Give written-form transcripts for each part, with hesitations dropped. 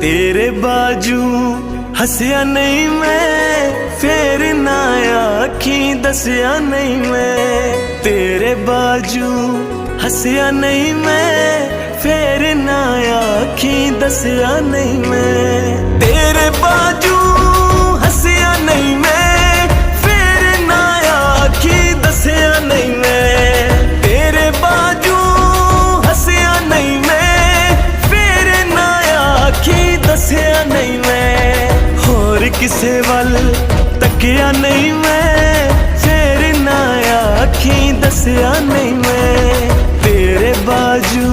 तेरे बाजू हंसिया नहीं मैं, फेर ना आखी दसिया नहीं मैं। तेरे बाजू हंसिया नहीं मैं, फेर ना आखी दसिया नहीं मैं। तेरे बाजू हंसिया नहीं मैं, फेर ना आखी दसिया नहीं मैं। तेरे बाजू हंसिया नहीं मैं, फेर ना आखी दसिया नहीं मैं। होर किसे वल तकिया नहीं मैं, फेर ना आखी दसिया नहीं मैं। तेरे बाजू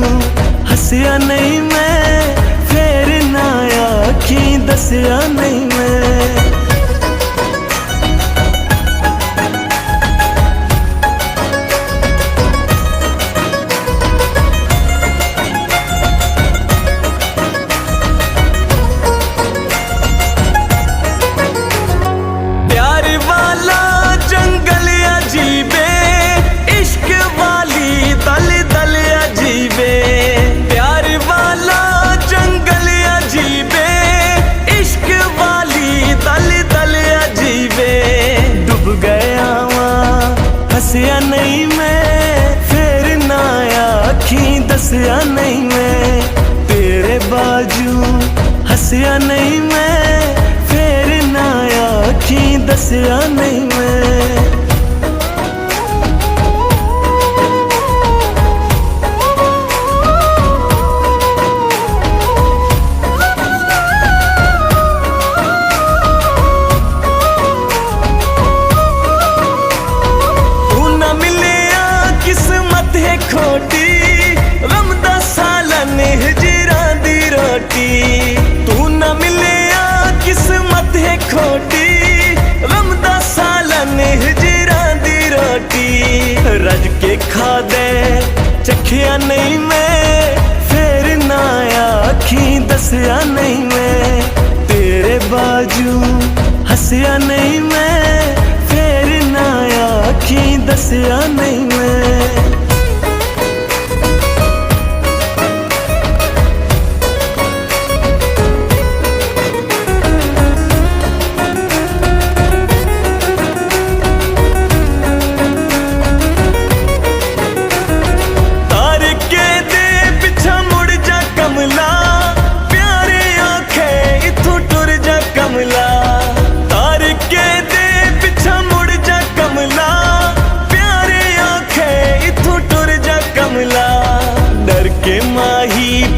हंसिया नहीं मैं, फेर ना आखी दसिया नहीं मैं। प्यार वाला जंगल अजीबे, इश्क वाली दल दल अजीबे। प्यार वाला जंगल अजीबे, इश्क वाली दल दल अजीबे। डूब गया वहाँ हंसिया नहीं मैं, फेर ना आखी दसिया नहीं मैं। तेरे बाजू हंसिया नहीं मैं, फेर ना आखी दसिया नहीं मैं। खोटी रमदा सालन हिजरा दी रोटी। तू न मिलिया किस्मत है खोटी, रमदा सालन हिजरा दी रोटी। रज के खा दे चखिया नहीं मैं, फेर ना आखी दसिया नहीं मैं। तेरे बाजू हंसिया नहीं मैं, फेर ना आखी दसिया नहीं मैं।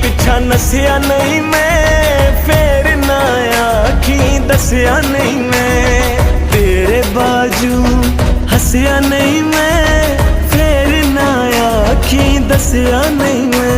पिछा नसिया नहीं मैं, फेर ना आखी दसिया नहीं मैं। तेरे बाजू हंसिया नहीं मैं, फेर ना आखी दसिया नहीं मैं।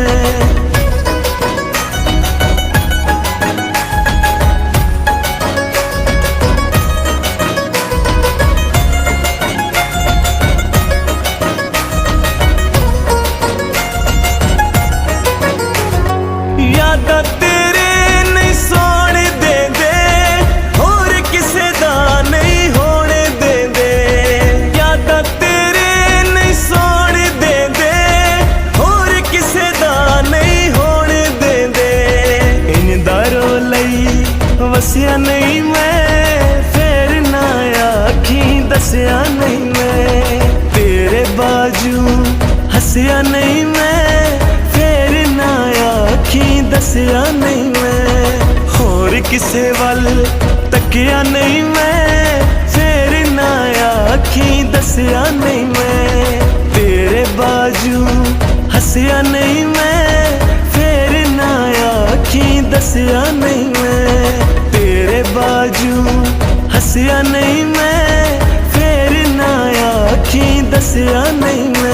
यादा तेरे नहीं सोने दे दे, होर किसे दा नहीं होने दे दे। यादा तेरे नहीं सोने दे दे, होर किसे दा नहीं होने दे दे। इन दारो लई वसिया नहीं मैं, फेर ना आखी दसिया नहीं मैं। तेरे बाजू हंसिया नहीं मैं, फेर ना आखी दसिया नहीं मैं। होर किसे वल तकिया नहीं मैं, फेर ना आखी दसिया नहीं मैं। तेरे बाजू हंसिया नहीं मैं, फेर ना आखी दसिया नहीं मैं। तेरे बाजू हंसिया नहीं मैं, फेर ना आखी दसिया नहीं मैं।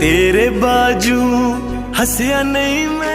तेरे बाजू हंसिया नहीं मैं।